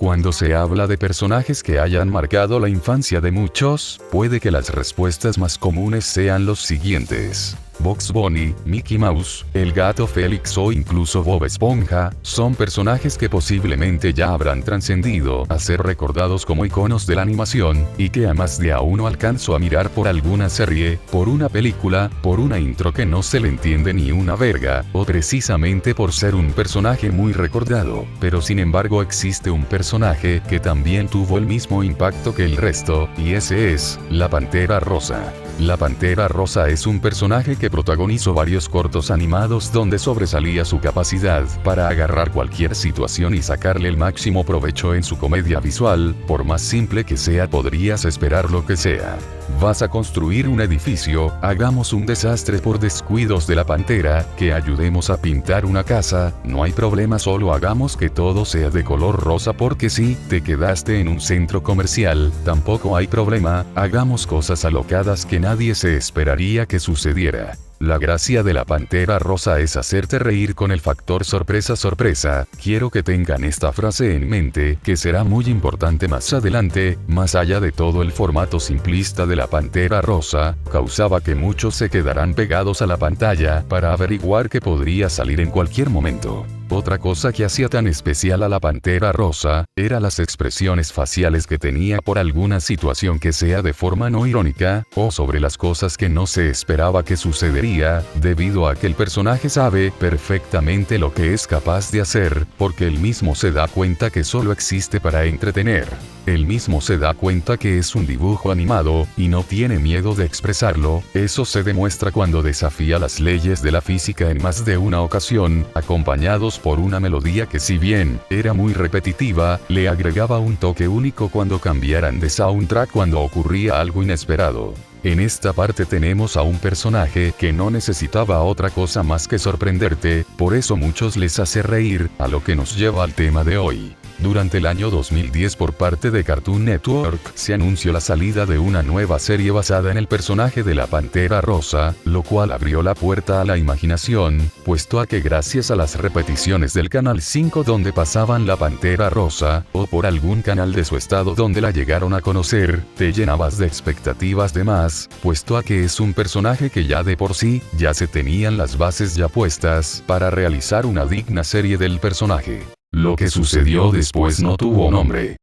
Cuando se habla de personajes que hayan marcado la infancia de muchos, puede que las respuestas más comunes sean los siguientes. Bugs Bunny, Mickey Mouse, el gato Félix o incluso Bob Esponja, son personajes que posiblemente ya habrán trascendido a ser recordados como iconos de la animación, y que a más de a uno alcanzó a mirar por alguna serie, por una película, por una intro que no se le entiende ni una verga, o precisamente por ser un personaje muy recordado. Pero sin embargo existe un personaje que también tuvo el mismo impacto que el resto, y ese es la Pantera Rosa. La Pantera Rosa es un personaje que protagonizó varios cortos animados donde sobresalía su capacidad para agarrar cualquier situación y sacarle el máximo provecho en su comedia visual. Por más simple que sea, podrías esperar lo que sea. Vas a construir un edificio, hagamos un desastre por descuidos de la pantera, que ayudemos a pintar una casa, no hay problema, solo hagamos que todo sea de color rosa porque si te quedaste en un centro comercial, tampoco hay problema, hagamos cosas alocadas que nadie se esperaría que sucediera. La gracia de la Pantera Rosa es hacerte reír con el factor sorpresa sorpresa. Quiero que tengan esta frase en mente, que será muy importante más adelante. Más allá de todo, el formato simplista de la Pantera Rosa causaba que muchos se quedaran pegados a la pantalla para averiguar que podría salir en cualquier momento. Otra cosa que hacía tan especial a la Pantera Rosa, era las expresiones faciales que tenía por alguna situación que sea de forma no irónica, o sobre las cosas que no se esperaba que sucedería, debido a que el personaje sabe perfectamente lo que es capaz de hacer, porque él mismo se da cuenta que solo existe para entretener. Él mismo se da cuenta que es un dibujo animado, y no tiene miedo de expresarlo. Eso se demuestra cuando desafía las leyes de la física en más de una ocasión, acompañados por una melodía que, si bien era muy repetitiva, le agregaba un toque único cuando cambiaran de soundtrack cuando ocurría algo inesperado. En esta parte tenemos a un personaje que no necesitaba otra cosa más que sorprenderte, por eso muchos les hace reír, a lo que nos lleva al tema de hoy. Durante el año 2010, por parte de Cartoon Network, se anunció la salida de una nueva serie basada en el personaje de la Pantera Rosa, lo cual abrió la puerta a la imaginación, puesto a que gracias a las repeticiones del Canal 5 donde pasaban la Pantera Rosa, o por algún canal de su estado donde la llegaron a conocer, te llenabas de expectativas de más, puesto a que es un personaje que ya de por sí, ya se tenían las bases ya puestas para realizar una digna serie del personaje. Lo que sucedió después no tuvo nombre.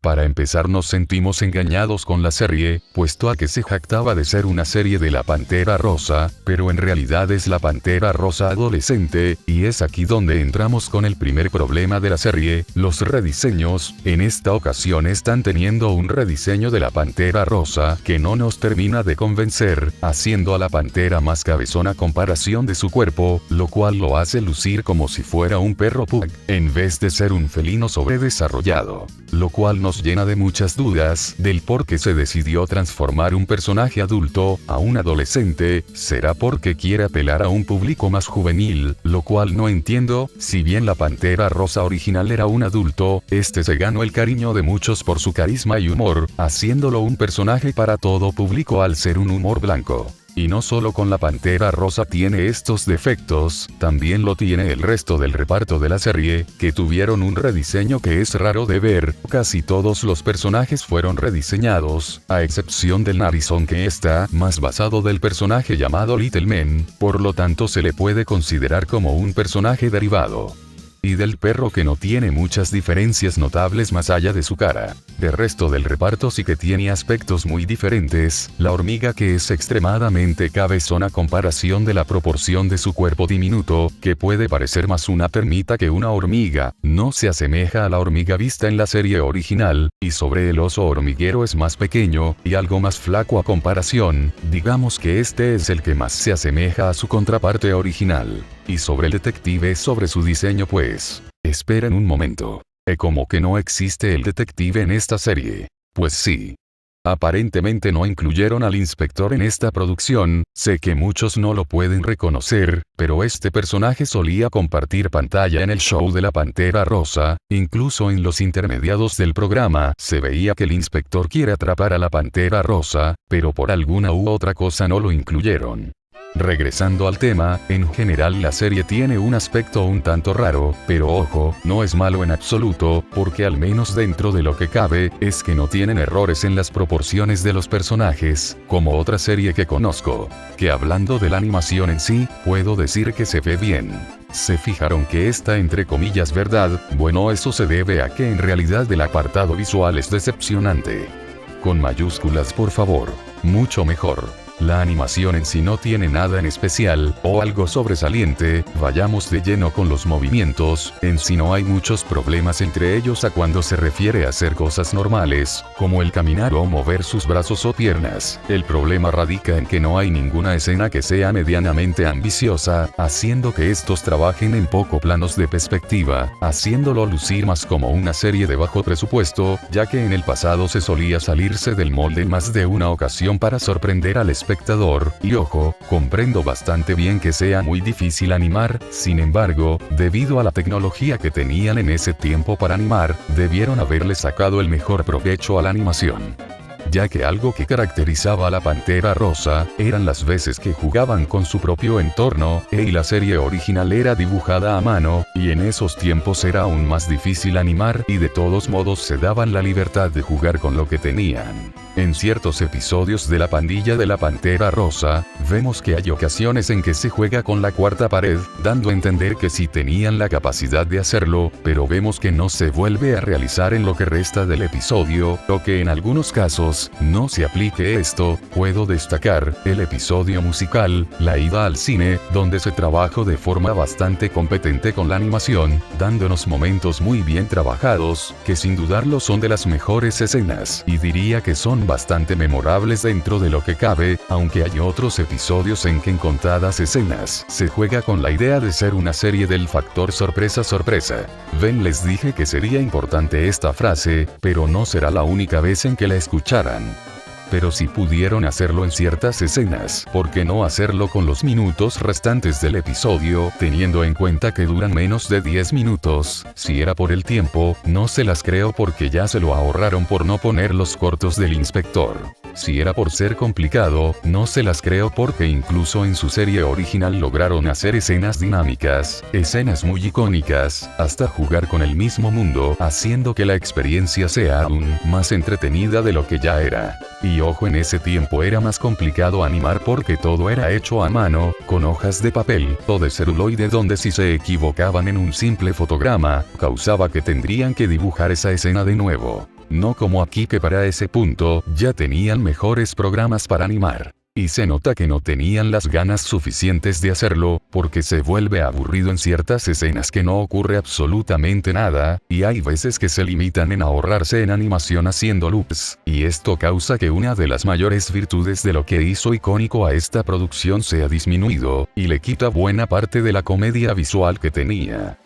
Para empezar, nos sentimos engañados con la serie, puesto a que se jactaba de ser una serie de la Pantera Rosa, pero en realidad es la Pantera Rosa adolescente, y es aquí donde entramos con el primer problema de la serie, los rediseños. En esta ocasión están teniendo un rediseño de la Pantera Rosa que no nos termina de convencer, haciendo a la pantera más cabezona a comparación de su cuerpo, lo cual lo hace lucir como si fuera un perro pug, en vez de ser un felino sobredesarrollado. Lo cual nos llena de muchas dudas del por qué se decidió transformar un personaje adulto a un adolescente. ¿Será porque quiere apelar a un público más juvenil? Lo cual no entiendo. Si bien la Pantera Rosa original era un adulto, este se ganó el cariño de muchos por su carisma y humor, haciéndolo un personaje para todo público al ser un humor blanco. Y no solo con la Pantera Rosa tiene estos defectos, también lo tiene el resto del reparto de la serie, que tuvieron un rediseño que es raro de ver. Casi todos los personajes fueron rediseñados, a excepción del narizón, que está más basado del personaje llamado Little Man, por lo tanto se le puede considerar como un personaje derivado. Y del perro, que no tiene muchas diferencias notables más allá de su cara. De resto del reparto sí que tiene aspectos muy diferentes. La hormiga, que es extremadamente cabezona a comparación de la proporción de su cuerpo diminuto, que puede parecer más una termita que una hormiga, no se asemeja a la hormiga vista en la serie original, y sobre el oso hormiguero es más pequeño, y algo más flaco a comparación. Digamos que este es el que más se asemeja a su contraparte original. Y sobre el detective, sobre su diseño, pues, esperen un momento. ¿Cómo que no existe el detective en esta serie? Pues sí. Aparentemente no incluyeron al inspector en esta producción. Sé que muchos no lo pueden reconocer, pero este personaje solía compartir pantalla en el show de la Pantera Rosa. Incluso en los intermediados del programa se veía que el inspector quiere atrapar a la Pantera Rosa, pero por alguna u otra cosa no lo incluyeron. Regresando al tema, en general la serie tiene un aspecto un tanto raro, pero ojo, no es malo en absoluto, porque al menos dentro de lo que cabe, es que no tienen errores en las proporciones de los personajes, como otra serie que conozco. Que hablando de la animación en sí, puedo decir que se ve bien. ¿Se fijaron que esta entre comillas verdad? Bueno, eso se debe a que en realidad el apartado visual es decepcionante. Con mayúsculas por favor. Mucho mejor. La animación en sí no tiene nada en especial, o algo sobresaliente, vayamos de lleno con los movimientos, en sí no hay muchos problemas entre ellos a cuando se refiere a hacer cosas normales, como el caminar o mover sus brazos o piernas. El problema radica en que no hay ninguna escena que sea medianamente ambiciosa, haciendo que estos trabajen en poco planos de perspectiva, haciéndolo lucir más como una serie de bajo presupuesto, ya que en el pasado se solía salirse del molde en más de una ocasión para sorprender al espectador, y ojo, comprendo bastante bien que sea muy difícil animar, sin embargo, debido a la tecnología que tenían en ese tiempo para animar, debieron haberle sacado el mejor provecho a la animación. Ya que algo que caracterizaba a la Pantera Rosa, eran las veces que jugaban con su propio entorno, y la serie original era dibujada a mano, y en esos tiempos era aún más difícil animar y de todos modos se daban la libertad de jugar con lo que tenían. En ciertos episodios de La Pandilla de la Pantera Rosa, vemos que hay ocasiones en que se juega con la cuarta pared, dando a entender que sí tenían la capacidad de hacerlo, pero vemos que no se vuelve a realizar en lo que resta del episodio, o que en algunos casos, no se aplique esto. Puedo destacar el episodio musical, La ida al cine, donde se trabajó de forma bastante competente con la animación, dándonos momentos muy bien trabajados, que sin dudarlo son de las mejores escenas, y diría que son bastante memorables dentro de lo que cabe, aunque hay otros episodios en que en contadas escenas se juega con la idea de ser una serie del factor sorpresa. Ven, les dije que sería importante esta frase, pero no será la única vez en que la escucharán. Pero si pudieron hacerlo en ciertas escenas, ¿por qué no hacerlo con los minutos restantes del episodio, teniendo en cuenta que duran menos de 10 minutos? Si era por el tiempo, no se las creo porque ya se lo ahorraron por no poner los cortos del inspector. Si era por ser complicado, no se las creo porque incluso en su serie original lograron hacer escenas dinámicas, escenas muy icónicas, hasta jugar con el mismo mundo, haciendo que la experiencia sea aún más entretenida de lo que ya era. Y ojo, en ese tiempo era más complicado animar porque todo era hecho a mano, con hojas de papel o de celuloide, donde si se equivocaban en un simple fotograma, causaba que tendrían que dibujar esa escena de nuevo. No como aquí, que para ese punto ya tenían mejores programas para animar. Y se nota que no tenían las ganas suficientes de hacerlo, porque se vuelve aburrido en ciertas escenas que no ocurre absolutamente nada, y hay veces que se limitan en ahorrarse en animación haciendo loops, y esto causa que una de las mayores virtudes de lo que hizo icónico a esta producción sea disminuido, y le quita buena parte de la comedia visual que tenía.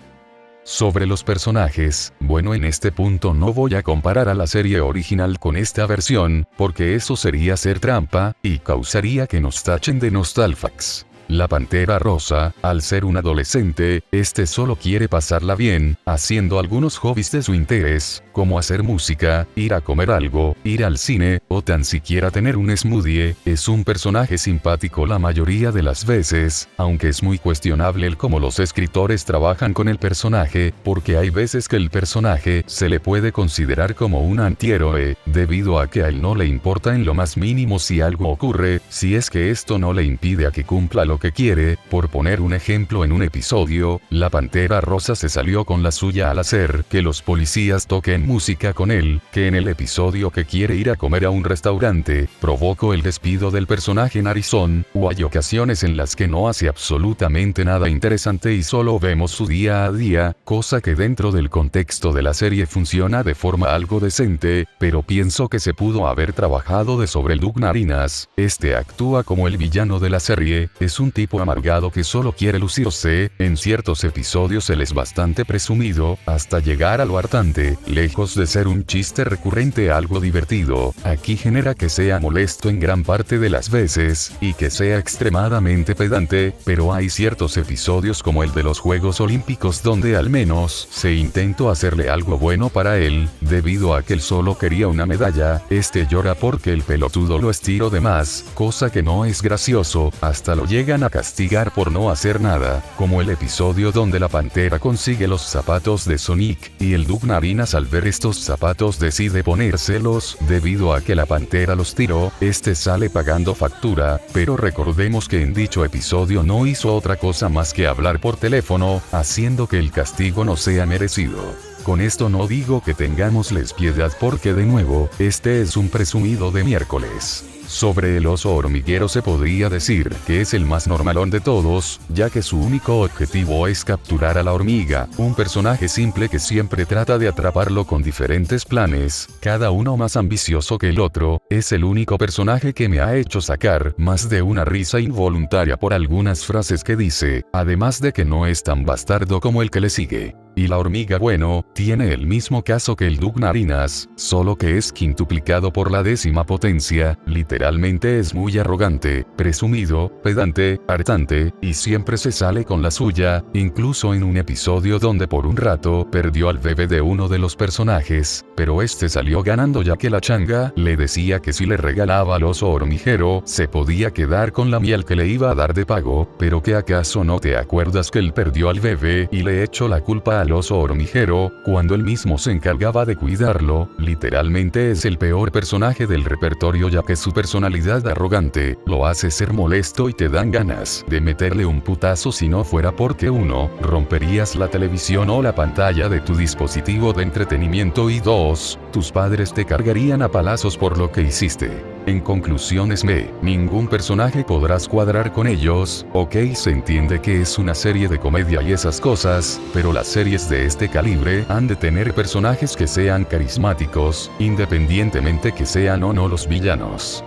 Sobre los personajes, bueno, en este punto no voy a comparar a la serie original con esta versión, porque eso sería hacer trampa, y causaría que nos tachen de nostálfax. La Pantera Rosa, al ser un adolescente, solo quiere pasarla bien, haciendo algunos hobbies de su interés, como hacer música, ir a comer algo, ir al cine, o tan siquiera tener un smoothie. Es un personaje simpático la mayoría de las veces, aunque es muy cuestionable el cómo los escritores trabajan con el personaje, porque hay veces que el personaje se le puede considerar como un antihéroe, debido a que a él no le importa en lo más mínimo si algo ocurre, si es que esto no le impide a que cumpla lo que quiere. Por poner un ejemplo, en un episodio, la Pantera Rosa se salió con la suya al hacer que los policías toquen música con él, que en el episodio que quiere ir a comer a un restaurante, provocó el despido del personaje narizón, o hay ocasiones en las que no hace absolutamente nada interesante y solo vemos su día a día, cosa que dentro del contexto de la serie funciona de forma algo decente, pero pienso que se pudo haber trabajado de sobre el Doug Narinas. Actúa como el villano de la serie, es un tipo amargado que solo quiere lucirse, en ciertos episodios él es bastante presumido, hasta llegar a lo hartante, lejos de ser un chiste recurrente algo divertido, aquí genera que sea molesto en gran parte de las veces, y que sea extremadamente pedante, pero hay ciertos episodios como el de los Juegos Olímpicos donde al menos se intentó hacerle algo bueno para él, debido a que él solo quería una medalla, llora porque el pelotudo lo estiró de más, cosa que no es gracioso, hasta lo llegan vengan a castigar por no hacer nada, como el episodio donde la pantera consigue los zapatos de Sonic, y el Doug Narinas al ver estos zapatos decide ponérselos, debido a que la pantera los tiró, este sale pagando factura, pero recordemos que en dicho episodio no hizo otra cosa más que hablar por teléfono, haciendo que el castigo no sea merecido. Con esto no digo que tengámosles piedad porque de nuevo, este es un presumido de miércoles. Sobre el oso hormiguero se podría decir que es el más normalón de todos, ya que su único objetivo es capturar a la hormiga, un personaje simple que siempre trata de atraparlo con diferentes planes, cada uno más ambicioso que el otro, es el único personaje que me ha hecho sacar más de una risa involuntaria por algunas frases que dice, además de que no es tan bastardo como el que le sigue. Y la hormiga bueno, tiene el mismo caso que el Doug Narinas, solo que es quintuplicado por la 10ª potencia, literalmente es muy arrogante, presumido, pedante, hartante, y siempre se sale con la suya, incluso en un episodio donde por un rato perdió al bebé de uno de los personajes, pero este salió ganando ya que la changa le decía que si le regalaba al oso hormiguero, se podía quedar con la miel que le iba a dar de pago, pero que acaso no te acuerdas que él perdió al bebé y le echó la culpa al oso hormiguero, cuando él mismo se encargaba de cuidarlo. Literalmente es el peor personaje del repertorio ya que su personalidad arrogante lo hace ser molesto y te dan ganas de meterle un putazo si no fuera porque 1. Romperías la televisión o la pantalla de tu dispositivo de entretenimiento y 2. Tus padres te cargarían a palazos por lo que hiciste. En conclusiones ningún personaje podrás cuadrar con ellos, ok se entiende que es una serie de comedia y esas cosas, pero las series de este calibre han de tener personajes que sean carismáticos, independientemente que sean o no los villanos.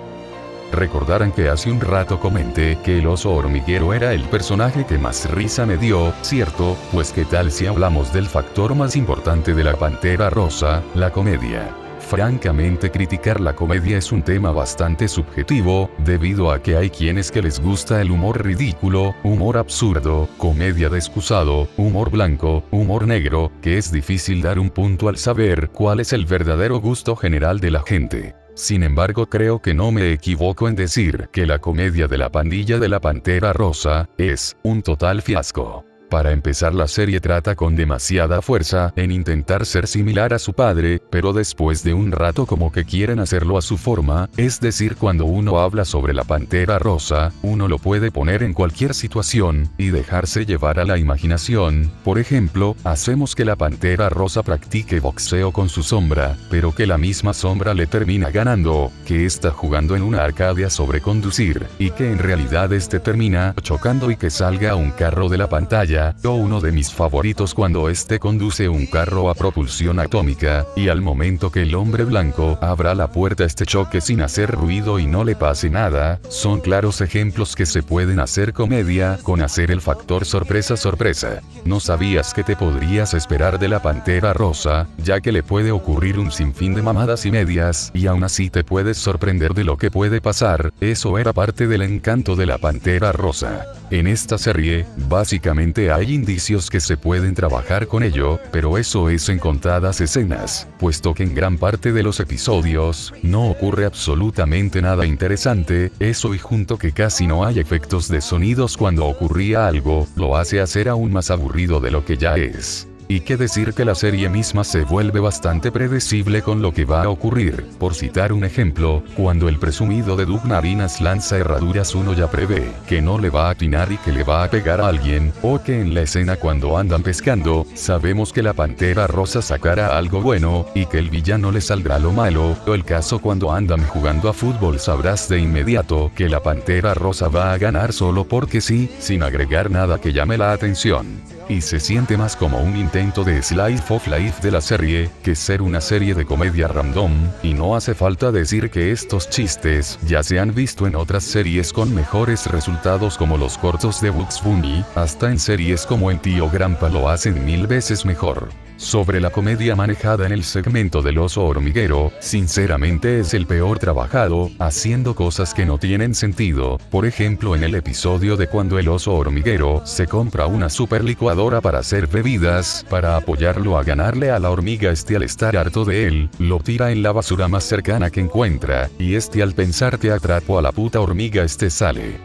Recordarán que hace un rato comenté que el oso hormiguero era el personaje que más risa me dio, ¿cierto? Pues qué tal si hablamos del factor más importante de la Pantera Rosa, la comedia. Francamente criticar la comedia es un tema bastante subjetivo, debido a que hay quienes que les gusta el humor ridículo, humor absurdo, comedia de excusado, humor blanco, humor negro, que es difícil dar un punto al saber cuál es el verdadero gusto general de la gente. Sin embargo creo que no me equivoco en decir que la comedia de la pandilla de la Pantera Rosa es un total fiasco. Para empezar la serie trata con demasiada fuerza en intentar ser similar a su padre, pero después de un rato como que quieren hacerlo a su forma, es decir cuando uno habla sobre la Pantera Rosa, uno lo puede poner en cualquier situación, y dejarse llevar a la imaginación. Por ejemplo, hacemos que la Pantera Rosa practique boxeo con su sombra, pero que la misma sombra le termina ganando, que está jugando en una arcade a sobreconducir, y que en realidad este termina chocando y que salga un carro de la pantalla, o uno de mis favoritos cuando este conduce un carro a propulsión atómica, y al momento que el hombre blanco abra la puerta este choque sin hacer ruido y no le pase nada, son claros ejemplos que se pueden hacer comedia con hacer el factor sorpresa. No sabías que te podrías esperar de la Pantera Rosa, ya que le puede ocurrir un sinfín de mamadas y medias, y aún así te puedes sorprender de lo que puede pasar, eso era parte del encanto de la Pantera Rosa. En esta serie, básicamente hay indicios que se pueden trabajar con ello, pero eso es en contadas escenas, puesto que en gran parte de los episodios, no ocurre absolutamente nada interesante, eso y junto que casi no hay efectos de sonidos cuando ocurría algo, lo hace hacer aún más aburrido de lo que ya es. Y qué decir que la serie misma se vuelve bastante predecible con lo que va a ocurrir. Por citar un ejemplo, cuando el presumido de Doug Narinas lanza herraduras uno ya prevé que no le va a atinar y que le va a pegar a alguien, o que en la escena cuando andan pescando, sabemos que la Pantera Rosa sacará algo bueno, y que el villano le saldrá lo malo, o el caso cuando andan jugando a fútbol sabrás de inmediato que la Pantera Rosa va a ganar solo porque sí, sin agregar nada que llame la atención. Y se siente más como un intento de slice of life de la serie, que ser una serie de comedia random, y no hace falta decir que estos chistes ya se han visto en otras series con mejores resultados como los cortos de Bugs Bunny, hasta en series como El Tío Grampa lo hacen 1000 veces mejor. Sobre la comedia manejada en el segmento del oso hormiguero, sinceramente es el peor trabajado, haciendo cosas que no tienen sentido, por ejemplo en el episodio de cuando el oso hormiguero se compra una super licuadora para hacer bebidas, para apoyarlo a ganarle a la hormiga al estar harto de él, lo tira en la basura más cercana que encuentra, y al pensar que atrapo a la puta hormiga sale.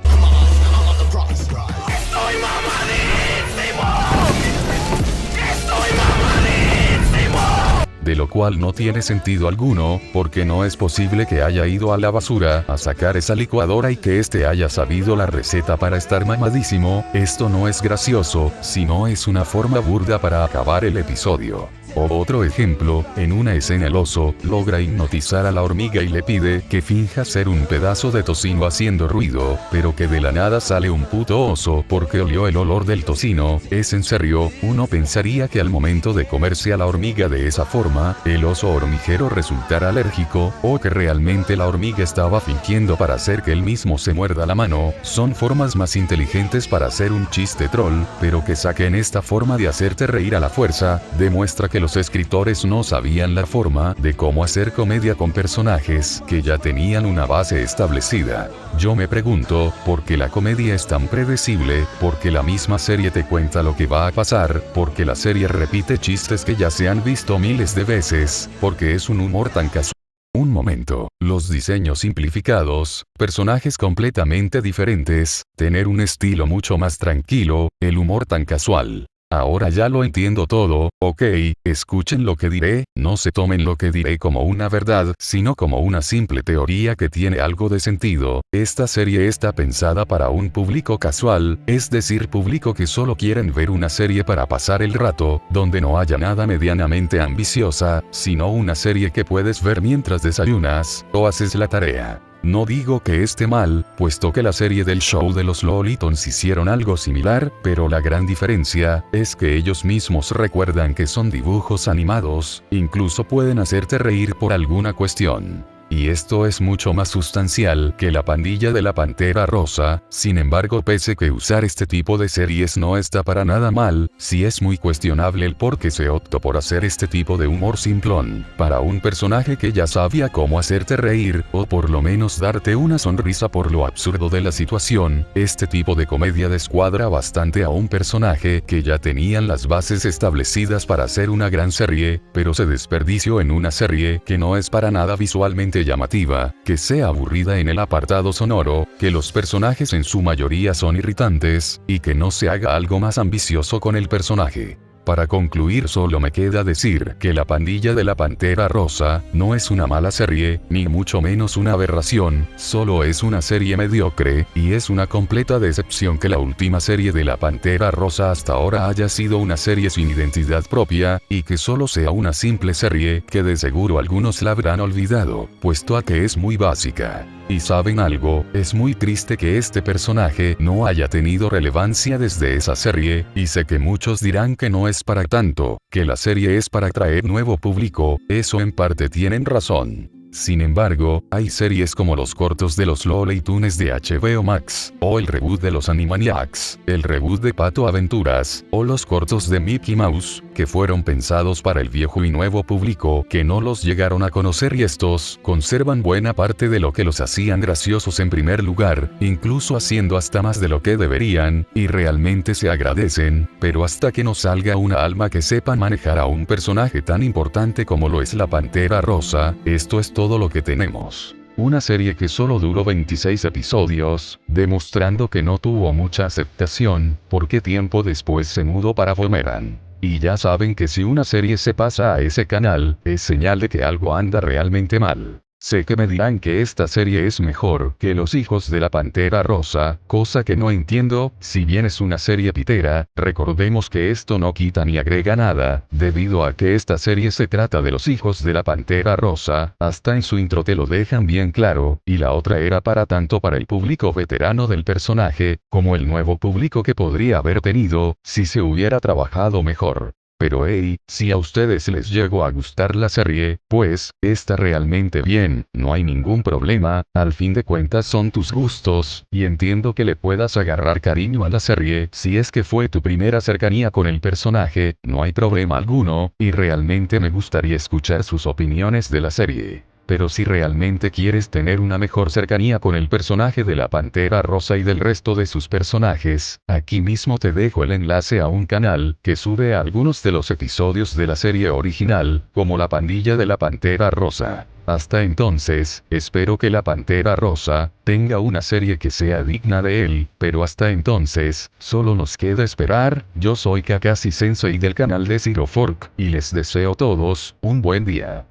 cual no tiene sentido alguno, porque no es posible que haya ido a la basura a sacar esa licuadora y que este haya sabido la receta para estar mamadísimo. Esto no es gracioso, sino es una forma burda para acabar el episodio. O otro ejemplo, en una escena el oso logra hipnotizar a la hormiga y le pide que finja ser un pedazo de tocino haciendo ruido, pero que de la nada sale un puto oso porque olió el olor del tocino. ¿Es en serio? Uno pensaría que al momento de comerse a la hormiga de esa forma, el oso hormiguero resultara alérgico, o que realmente la hormiga estaba fingiendo para hacer que él mismo se muerda la mano. Son formas más inteligentes para hacer un chiste troll, pero que saquen esta forma de hacerte reír a la fuerza, demuestra que los escritores no sabían la forma de cómo hacer comedia con personajes que ya tenían una base establecida. Yo me pregunto, ¿por qué la comedia es tan predecible? ¿Por qué la misma serie te cuenta lo que va a pasar? ¿Por qué la serie repite chistes que ya se han visto miles de veces? ¿Por qué es un humor tan casual? Un momento, los diseños simplificados, personajes completamente diferentes, tener un estilo mucho más tranquilo, el humor tan casual. Ahora ya lo entiendo todo, ok, escuchen lo que diré, no se tomen lo que diré como una verdad, sino como una simple teoría que tiene algo de sentido. Esta serie está pensada para un público casual, es decir, público que solo quieren ver una serie para pasar el rato, donde no haya nada medianamente ambiciosa, sino una serie que puedes ver mientras desayunas, o haces la tarea. No digo que esté mal, puesto que la serie del show de los Looney Tunes hicieron algo similar, pero la gran diferencia es que ellos mismos recuerdan que son dibujos animados, incluso pueden hacerte reír por alguna cuestión. Y esto es mucho más sustancial que la pandilla de la Pantera Rosa. Sin embargo, pese que usar este tipo de series no está para nada mal, sí es muy cuestionable el por qué se optó por hacer este tipo de humor simplón, para un personaje que ya sabía cómo hacerte reír, o por lo menos darte una sonrisa por lo absurdo de la situación. Este tipo de comedia descuadra bastante a un personaje que ya tenían las bases establecidas para hacer una gran serie, pero se desperdició en una serie que no es para nada visualmente llamativa, que sea aburrida en el apartado sonoro, que los personajes en su mayoría son irritantes, y que no se haga algo más ambicioso con el personaje. Para concluir, solo me queda decir que la pandilla de la Pantera Rosa no es una mala serie, ni mucho menos una aberración, solo es una serie mediocre, y es una completa decepción que la última serie de la Pantera Rosa hasta ahora haya sido una serie sin identidad propia, y que solo sea una simple serie que de seguro algunos la habrán olvidado, puesto a que es muy básica. Y ¿saben algo? Es muy triste que este personaje no haya tenido relevancia desde esa serie, y sé que muchos dirán que no es para tanto, que la serie es para atraer nuevo público, eso en parte tienen razón. Sin embargo, hay series como los cortos de los Looney Tunes de HBO Max, o el reboot de los Animaniacs, el reboot de Pato Aventuras, o los cortos de Mickey Mouse, que fueron pensados para el viejo y nuevo público que no los llegaron a conocer, y estos conservan buena parte de lo que los hacían graciosos en primer lugar, incluso haciendo hasta más de lo que deberían, y realmente se agradecen, pero hasta que no salga una alma que sepa manejar a un personaje tan importante como lo es la Pantera Rosa, esto es todo lo que tenemos. Una serie que solo duró 26 episodios, demostrando que no tuvo mucha aceptación, porque tiempo después se mudó para Boomerang. Y ya saben que si una serie se pasa a ese canal, es señal de que algo anda realmente mal. Sé que me dirán que esta serie es mejor que Los Hijos de la Pantera Rosa, cosa que no entiendo. Si bien es una serie pitera, recordemos que esto no quita ni agrega nada, debido a que esta serie se trata de los hijos de la Pantera Rosa, hasta en su intro te lo dejan bien claro, y la otra era para tanto para el público veterano del personaje, como el nuevo público que podría haber tenido, si se hubiera trabajado mejor. Pero hey, si a ustedes les llegó a gustar la serie, pues, está realmente bien, no hay ningún problema, al fin de cuentas son tus gustos, y entiendo que le puedas agarrar cariño a la serie, si es que fue tu primera cercanía con el personaje, no hay problema alguno, y realmente me gustaría escuchar sus opiniones de la serie. Pero si realmente quieres tener una mejor cercanía con el personaje de la Pantera Rosa y del resto de sus personajes, aquí mismo te dejo el enlace a un canal que sube algunos de los episodios de la serie original, como La Pandilla de la Pantera Rosa. Hasta entonces, espero que la Pantera Rosa tenga una serie que sea digna de él, pero hasta entonces, solo nos queda esperar. Yo soy Kakashi Sensei del canal de Zero Fork, y les deseo a todos un buen día.